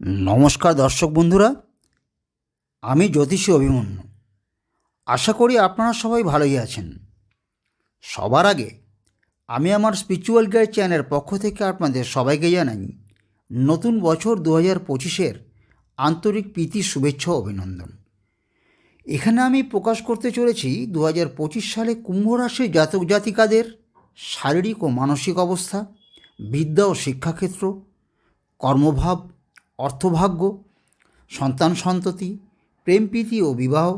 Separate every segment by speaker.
Speaker 1: নমস্কার দর্শক বন্ধুরা, আমি জ্যোতিষী অভিমন্যু। আশা করি আপনারা সবাই ভালোই আছেন। সবার আগে আমি আমার স্পিরিচুয়াল গাইড চ্যানেলের পক্ষ থেকে আপনাদের সবাইকে জানাই নতুন বছর 2025-এর আন্তরিক প্রীতি, শুভেচ্ছা ও অভিনন্দন। এখানে আমি প্রকাশ করতে চলেছি 2025 সালে কুম্ভ রাশির জাতক জাতিকাদের শারীরিক ও মানসিক অবস্থা, বিদ্যা ও শিক্ষাক্ষেত্র, কর্মভাব, অর্থভাগ্য, সন্তান সন্ততি, প্রেম প্রীতি ও বিবাহ,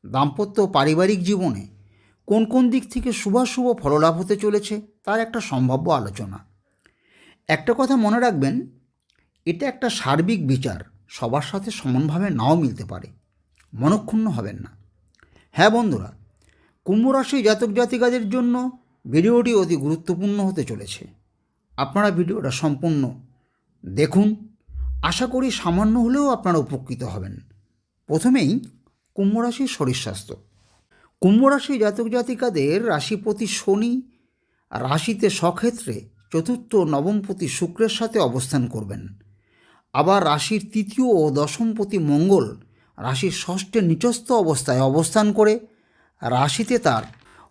Speaker 1: দাম্পত্য ও পারিবারিক জীবনে কোন কোন দিক থেকে শুভাশুভ ফললাভ হতে চলেছে তার একটা সম্ভাব্য আলোচনা। একটা কথা মনে রাখবেন, এটা একটা সার্বিক বিচার, সবার সাথে সমানভাবে নাও মিলতে পারে। মনক্ষুণ্ণ হবেন না। হ্যাঁ বন্ধুরা, কুম্ভ রাশি জাতক জাতিকাদের জন্য ভিডিওটি অতি গুরুত্বপূর্ণ হতে চলেছে। আপনারা ভিডিওটা সম্পূর্ণ দেখুন। আশা করি সামান্য হলেও আপনারা উপকৃত হবেন। প্রথমেই কুম্ভ রাশির শরীর স্বাস্থ্য। কুম্ভ রাশি জাতক জাতিকাদের রাশিপতি শনি রাশিতে স্বক্ষেত্রে চতুর্থ নবমপতি শুক্রের সাথে অবস্থান করবেন। আবার রাশির তৃতীয় ও দশমপতি মঙ্গল রাশির ষষ্ঠে নিচস্থ অবস্থায় অবস্থান করে রাশিতে তার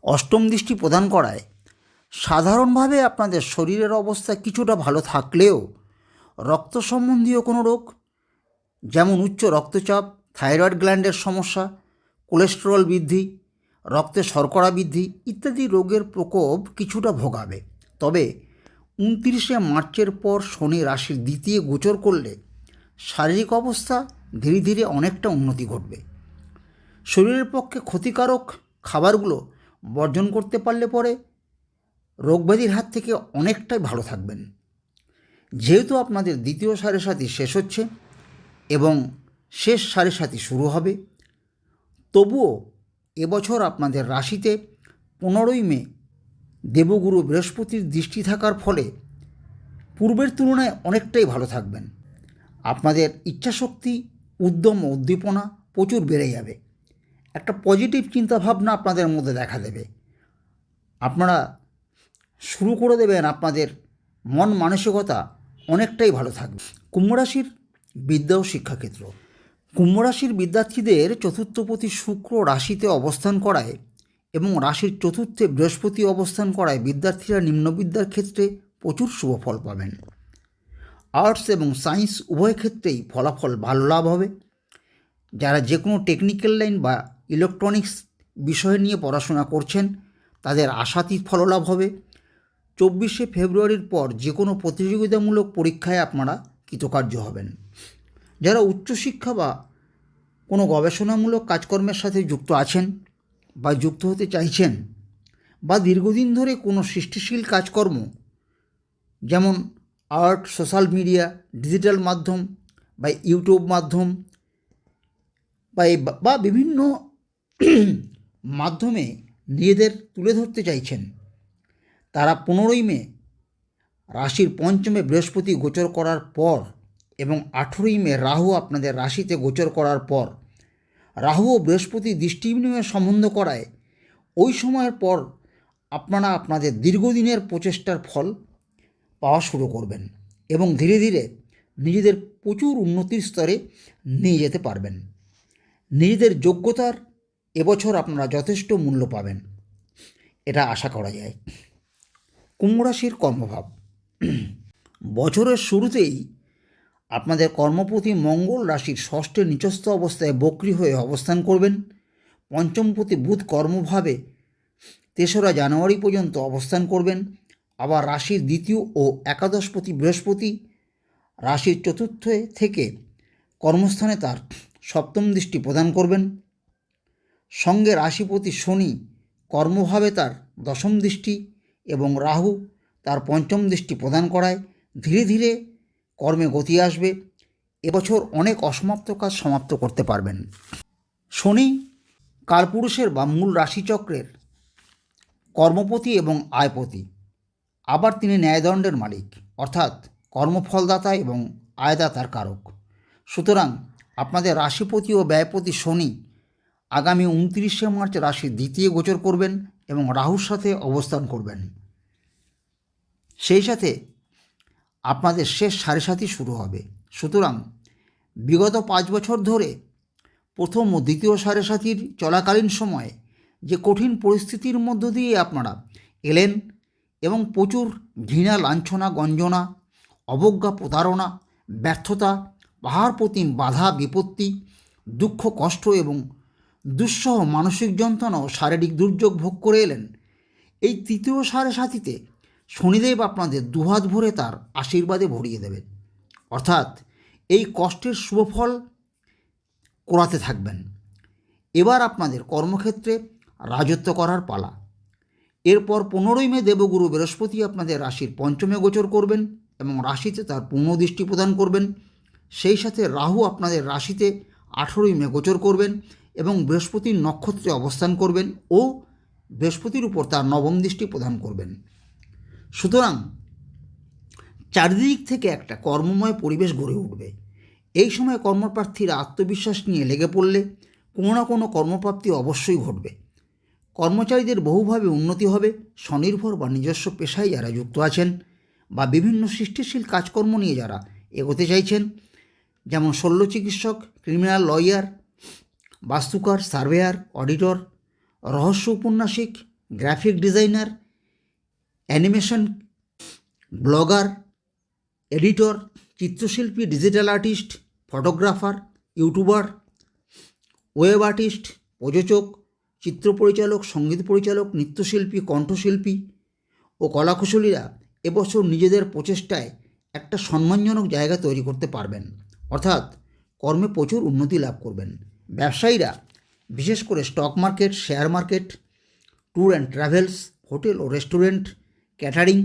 Speaker 1: অষ্টম দৃষ্টি প্রদান করায় সাধারণভাবে আপনাদের শরীরের অবস্থা কিছুটা ভালো থাকলেও রক্ত সম্বন্ধীয় কোনো রোগ, যেমন উচ্চ রক্তচাপ, থাইরয়েড গ্ল্যান্ডের সমস্যা, কোলেস্টেরল বৃদ্ধি, রক্তে শর্করা বৃদ্ধি ইত্যাদি রোগের প্রকোপ কিছুটা ভোগাবে। তবে 29শে মার্চের পর শনি রাশির দ্বিতীয় গোচর করলে শারীরিক অবস্থা ধীরে ধীরে অনেকটা উন্নতি ঘটবে। শরীরের পক্ষে ক্ষতিকারক খাবারগুলো বর্জন করতে পারলে পরে রোগব্যাধির হাত থেকে অনেকটাই ভালো থাকবেন। যেহেতু আপনাদের দ্বিতীয় সাড়ে শেষ হচ্ছে এবং শেষ সাড়ে শুরু হবে, তবুও এবছর আপনাদের রাশিতে 15ই মে দেবগুরু বৃহস্পতির দৃষ্টি থাকার ফলে পূর্বের তুলনায় অনেকটাই ভালো থাকবেন। আপনাদের ইচ্ছাশক্তি, উদ্যম ও উদ্দীপনা প্রচুর বেড়ে যাবে। একটা পজিটিভ চিন্তাভাবনা আপনাদের মধ্যে দেখা দেবে। আপনারা শুরু করে দেবেন, আপনাদের মন মানসিকতা অনেকটাই ভালো থাকবে। কুম্ভ রাশির বিদ্যা ও শিক্ষাক্ষেত্র। কুম্ভ রাশির বিদ্যার্থীদের চতুর্থপতি শুক্র রাশিতে অবস্থান করায় এবং রাশির চতুর্থে বৃহস্পতি অবস্থান করায় বিদ্যার্থীরা নিম্নবিদ্যার ক্ষেত্রে প্রচুর শুভ ফল পাবেন। আর্টস এবং সায়েন্স উভয় ক্ষেত্রেই ফলাফল ভালো লাভ হবে। যারা যে কোনো টেকনিক্যাল লাইন বা ইলেকট্রনিক্স বিষয় নিয়ে পড়াশোনা করছেন তাদের আশাতীত ফললাভ হবে। 24শে ফেব্রুয়ারির পর যে কোনো প্রতিযোগিতামূলক পরীক্ষায় আপনারা কৃতকার্য হবেন। যারা উচ্চশিক্ষা বা কোনো গবেষণামূলক কাজকর্মের সাথে যুক্ত আছেন বা যুক্ত হতে চাইছেন, বা দীর্ঘদিন ধরে কোনো সৃষ্টিশীল কাজকর্ম, যেমন আর্ট, সোশ্যাল মিডিয়া, ডিজিটাল মাধ্যম বা ইউটিউব মাধ্যম বা বিভিন্ন মাধ্যমে নিজেদের তুলে ধরতে চাইছেন, তারা 15ই মে রাশির পঞ্চমে বৃহস্পতি গোচর করার পর এবং 18ই মে রাহু আপনাদের রাশিতে গোচর করার পর রাহু ও বৃহস্পতি দৃষ্টি বিনিময় সম্বন্ধ করায় ওই সময়ের পর আপনারা আপনাদের দীর্ঘদিনের প্রচেষ্টার ফল পাওয়া শুরু করবেন এবং ধীরে ধীরে নিজেদের প্রচুর উন্নতির স্তরে নিয়ে যেতে পারবেন। নিজেদের যোগ্যতার এবছর আপনারা যথেষ্ট মূল্য পাবেন, এটা আশা করা যায়। কুম্ভ রাশির কর্মভাব। বছরের শুরুতেই আপনাদের কর্মপতি মঙ্গল রাশির ষষ্ঠে নিচস্থ অবস্থায় বক্রী হয়ে অবস্থান করবেন। পঞ্চমপতি বুধ কর্মভাবে 3রা জানুয়ারি পর্যন্ত অবস্থান করবেন। আবার রাশির দ্বিতীয় ও একাদশপতি বৃহস্পতি রাশির চতুর্থ থেকে কর্মস্থানে তার সপ্তম দৃষ্টি প্রদান করবেন। সঙ্গে রাশিপতি শনি কর্মভাবে তার দশম দৃষ্টি এবং রাহু তার পঞ্চম দৃষ্টি প্রদান করায় ধীরে ধীরে কর্মে গতি আসবে। এবছর অনেক অসমাপ্ত কাজ সমাপ্ত করতে পারবেন। শনি কালপুরুষের বা মূল রাশিচক্রের কর্মপতি এবং আয়পতি, আবার তিনি ন্যায়দণ্ডের মালিক, অর্থাৎ কর্মফলদাতা এবং আয়দাতার কারক। সুতরাং আপনাদের রাশিপতি ও ব্যয়পতি শনি আগামী 29শে মার্চ রাশির দ্বিতীয় গোচর করবেন এবং রাহুর সাথে অবস্থান করবেন। সেই সাথে আপনাদের শেষ সাড়ে শুরু হবে। সুতরাং বিগত 5 বছর ধরে প্রথম ও দ্বিতীয় সাড়ে সাথীর চলাকালীন সময়ে যে কঠিন পরিস্থিতির মধ্য দিয়ে আপনারা এলেন এবং প্রচুর ঘৃণা, লাঞ্ছনা, গঞ্জনা, অবজ্ঞা, প্রতারণা, ব্যর্থতা, পাহাড় প্রতিম বাধা, বিপত্তি, দুঃখ, কষ্ট এবং দুঃসহ মানসিক যন্ত্রণা ও শারীরিক দুর্যোগ ভোগ করে এলেন, এই তৃতীয় সাড়ে সাথীতে শনিদেব আপনাদের দুহাত ভরে তার আশীর্বাদে ভরিয়ে দেবেন। অর্থাৎ এই কষ্টের শুভফল করাতে থাকবেন। এবার আপনাদের কর্মক্ষেত্রে রাজত্ব করার পালা। এরপর 15ই মে দেবগুরু বৃহস্পতি আপনাদের রাশির পঞ্চমে গোচর করবেন এবং রাশিতে তার পূর্ণ দৃষ্টি প্রদান করবেন। সেই সাথে রাহু আপনাদের রাশিতে 18ই মে গোচর করবেন এবং বৃহস্পতির নক্ষত্রে অবস্থান করবেন ও বৃহস্পতির উপর তার নবম দৃষ্টি প্রদান করবেন। সুতরাং চারিদিক থেকে একটা কর্মময় পরিবেশ গড়ে উঠবে। এই সময় কর্মপ্রার্থীরা আত্মবিশ্বাস নিয়ে লেগে পড়লে কোনো না কোনো কর্মপ্রাপ্তি অবশ্যই ঘটবে। কর্মচারীদের বহুভাবে উন্নতি হবে। স্বনির্ভর বা নিজস্ব পেশায় যারা যুক্ত আছেন বা বিভিন্ন সৃষ্টিশীল কাজকর্ম নিয়ে যারা এগোতে চাইছেন, যেমন শল্য চিকিৎসক, ক্রিমিনাল লয়ার, বাস্তুকার, সার্ভেয়ার, অডিটর, রহস্য উপন্যাসিক, graphic designer, animation, blogger, editor, চিত্রশিল্পী, digital artist, photographer, YouTuber, web artist, প্রযোজক, চিত্র পরিচালক, সঙ্গীত পরিচালক, নৃত্যশিল্পী, কণ্ঠশিল্পী ও কলাকুশলীরা এবছর নিজেদের প্রচেষ্টায় একটা সম্মানজনক জায়গা তৈরি করতে পারবেন। অর্থাৎ কর্মে প্রচুর উন্নতি লাভ করবেন। ব্যবসায়ীরা বিশেষ করে stock market, share market, tour and travels, hotel ও রেস্টুরেন্ট, ক্যাটারিং,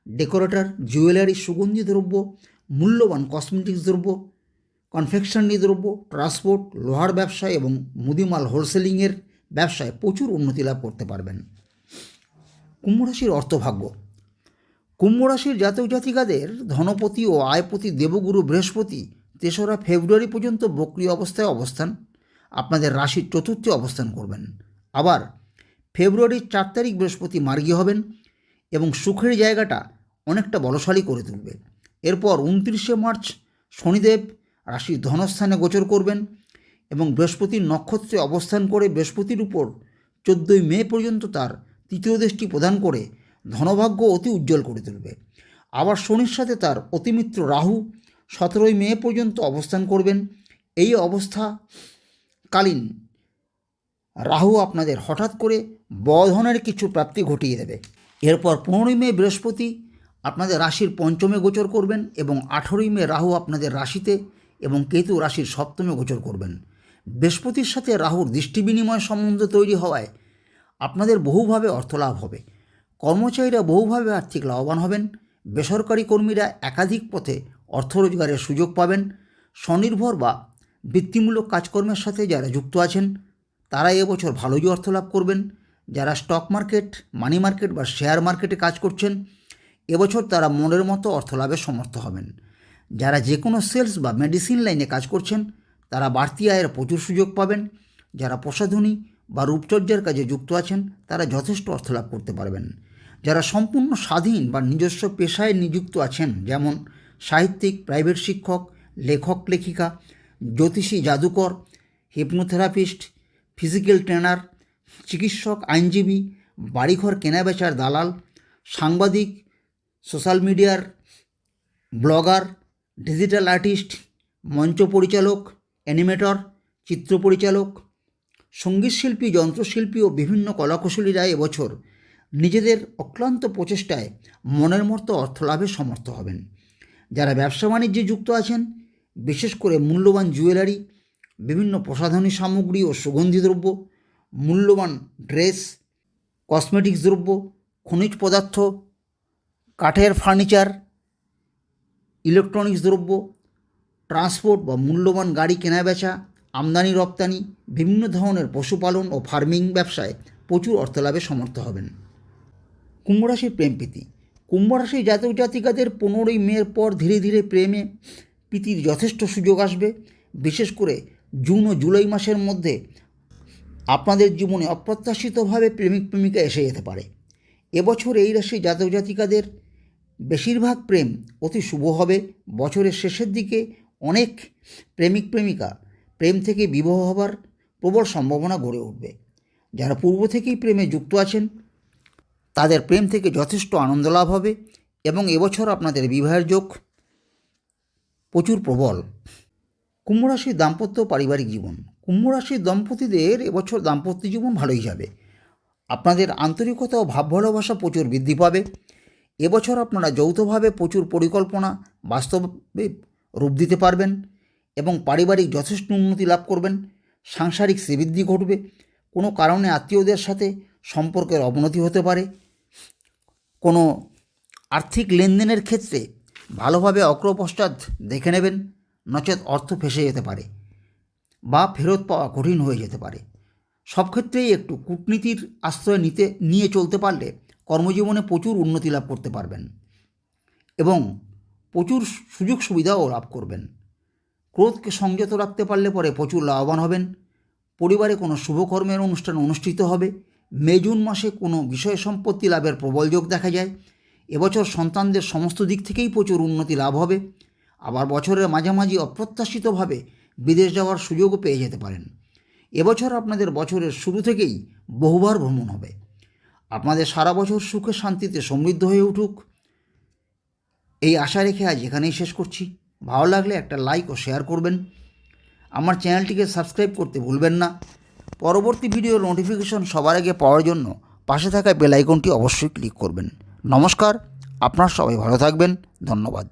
Speaker 1: ডেকোরেটর, জুয়েলারি, সুগন্ধি দ্রব্য, মূল্যবান কসমেটিক্স দ্রব্য, কনফেকশনারি দ্রব্য, ট্রান্সপোর্ট, লোহার ব্যবসায় এবং মুদিমাল হোলসেলিংয়ের ব্যবসায় প্রচুর উন্নতি লাভ করতে পারবেন। কুম্ভ রাশির অর্থভাগ্য। কুম্ভ রাশির জাতক জাতিকাদের ধনপতি ও আয়পতি দেবগুরু বৃহস্পতি 3রা ফেব্রুয়ারি পর্যন্ত বক্রী অবস্থায় অবস্থান আপনাদের রাশির চতুর্থে অবস্থান করবেন। আবার ফেব্রুয়ারির 4 তারিখ বৃহস্পতি মার্গী হবেন এবং সুখের জায়গাটা অনেকটা বলশালী করে তুলবে। এরপর 29শে মার্চ শনিদেব রাশির ধনস্থানে গোচর করবেন এবং বৃহস্পতির নক্ষত্রে অবস্থান করে বৃহস্পতির উপর 14ই মে পর্যন্ত তার তৃতীয় দৃষ্টি প্রদান করে ধনভাগ্য অতি উজ্জ্বল করে তুলবে। আবার শনির সাথে তার অতিমিত্র রাহু 17ই মে পর্যন্ত অবস্থান করবেন। এই অবস্থাকালীন রাহু আপনাদের হঠাৎ করে বড়ধনের কিছু প্রাপ্তি ঘটিয়ে দেবে। এরপর 15ই মে বৃহস্পতি আপনাদের রাশির পঞ্চমে গোচর করবেন এবং 18ই মে রাহু আপনাদের রাশিতে এবং কেতু রাশির সপ্তমে গোচর করবেন। বৃহস্পতির সাথে রাহুর দৃষ্টি বিনিময় সম্বন্ধ তৈরি হওয়ায় আপনাদের বহুভাবে অর্থলাভ হবে। কর্মচারীরা বহুভাবে আর্থিক লাভবান হবেন। বেসরকারি কর্মীরা একাধিক পথে অর্থ রোজগারের সুযোগ পাবেন। স্বনির্ভর বা বৃত্তিমূলক কাজকর্মের সাথে যারা যুক্ত আছেন তারা এবছর ভালোই অর্থ লাভ করবেন। যারা স্টক মার্কেট, মানি মার্কেট বা শেয়ার মার্কেটে কাজ করছেন এবছর তারা মনের মতো অর্থ লাভে সমর্থ হবেন। যারা যে কোনো সেলস বা মেডিসিন লাইনে কাজ করছেন তারা বাড়তি আয়ের প্রচুর সুযোগ পাবেন। যারা প্রসাধনী বা রূপচর্যার কাজে যুক্ত আছেন তারা যথেষ্ট অর্থ লাভ করতে পারবেন। যারা সম্পূর্ণ স্বাধীন বা নিজস্ব পেশায় নিযুক্ত আছেন, যেমন সাহিত্যিক, প্রাইভেট শিক্ষক, লেখক লেখিকা, জ্যোতিষী, জাদুকর, হিপনোথেরাপিস্ট, ফিজিক্যাল ট্রেনার, চিকিৎসক, আইনজীবী, বাড়িঘর কেনাবেচার দালাল, সাংবাদিক, সোশ্যাল মিডিয়ার ব্লগার, ডিজিটাল আর্টিস্ট, মঞ্চ পরিচালক, অ্যানিমেটর, চিত্র পরিচালক, সঙ্গীতশিল্পী, যন্ত্রশিল্পী ও বিভিন্ন কলাকুশলীরা এবছর নিজেদের অক্লান্ত প্রচেষ্টায় মনের মতো অর্থ লাভে সমর্থ হবেন। যারা ব্যবসা বাণিজ্যে যুক্ত আছেন বিশেষ করে মূল্যবান জুয়েলারি, বিভিন্ন প্রসাধনী সামগ্রী ও সুগন্ধি দ্রব্য, মূল্যবান ড্রেস, কসমেটিক্স দ্রব্য, খনিজ পদার্থ, কাঠের ফার্নিচার, ইলেকট্রনিক্স দ্রব্য, ট্রান্সপোর্ট বা মূল্যবান গাড়ি কেনাবেচা, আমদানি রপ্তানি, বিভিন্ন ধরনের পশুপালন ও ফার্মিং ব্যবসায় প্রচুর অর্থলাভে সমর্থ হবেন। কুম্ভ রাশির প্রেম প্রীতি। কুম্ভ রাশির জাতক জাতিকাদের 15ই মের পর ধীরে ধীরে প্রেমে প্রীতির যথেষ্ট সুযোগ আসবে। বিশেষ করে জুন ও জুলাই মাসের মধ্যে আপনাদের জীবনে অপ্রত্যাশিতভাবে প্রেমিক প্রেমিকা এসে যেতে পারে। এবছর এই রাশির জাতক জাতিকাদের বেশিরভাগ প্রেম অতি শুভ হবে। বছরের শেষের দিকে অনেক প্রেমিক প্রেমিকা প্রেম থেকে বিবাহ হবার প্রবল সম্ভাবনা গড়ে উঠবে। যারা পূর্ব থেকেই প্রেমে যুক্ত আছেন তাদের প্রেম থেকে যথেষ্ট আনন্দ লাভ হবে এবং এবছর আপনাদের বিবাহের যোগ প্রচুর প্রবল। কুম্ভ রাশির দাম্পত্য পারিবারিক জীবন। কুম্ভ রাশির দম্পতিদের এবছর দাম্পত্য জীবন ভালোই যাবে। আপনাদের আন্তরিকতা ও ভাব ভালোবাসা প্রচুর বৃদ্ধি পাবে। এবছর আপনারা যৌথভাবে প্রচুর পরিকল্পনা বাস্তবে রূপ দিতে পারবেন এবং পারিবারিক যথেষ্ট উন্নতি লাভ করবেন। সাংসারিক শ্রীবৃদ্ধি ঘটবে। কোনো কারণে আত্মীয়দের সাথে সম্পর্কের অবনতি হতে পারে। কোনো আর্থিক লেনদেনের ক্ষেত্রে ভালোভাবে অগ্রপশ্চাৎ দেখে নেবেন, নচেৎ অর্থ ফেঁসে যেতে পারে বা ফেরত পাওয়া কঠিন হয়ে যেতে পারে। সব ক্ষেত্রেই একটু কূটনীতির আশ্রয় নিয়ে চলতে পারলে কর্মজীবনে প্রচুর উন্নতি লাভ করতে পারবেন এবং প্রচুর সুযোগ সুবিধাও লাভ করবেন। ক্রোধকে সংযত রাখতে পারলে পরে প্রচুর লাভবান হবেন। পরিবারে কোনো শুভকর্মের অনুষ্ঠান অনুষ্ঠিত হবে। মে জুন মাসে কোনো বিষয় সম্পত্তি লাভের প্রবল যোগ দেখা যায়। এবছর সন্তানদের সমস্ত দিক থেকেই প্রচুর উন্নতি লাভ হবে। আবার বছরের মাঝামাঝি অপ্রত্যাশিতভাবে বিদেশ যাওয়ার সুযোগও পেয়ে যেতে পারেন। এবছর আপনাদের বছরের শুরু থেকেই বহুবার ভ্রমণ হবে। আপনাদের সারা বছর সুখে শান্তিতে সমৃদ্ধ হয়ে উঠুক, এই আশা রেখে আজ এখানেই শেষ করছি। ভালো লাগলে একটা লাইক ও শেয়ার করবেন। আমার চ্যানেলটিকে সাবস্ক্রাইব করতে ভুলবেন না। পরবর্তী ভিডিওর নোটিফিকেশন সবার আগে পাওয়ার জন্য পাশে থাকা বেল আইকনটি অবশ্যই ক্লিক করবেন। নমস্কার, আপনারা সবাই ভালো থাকবেন। ধন্যবাদ।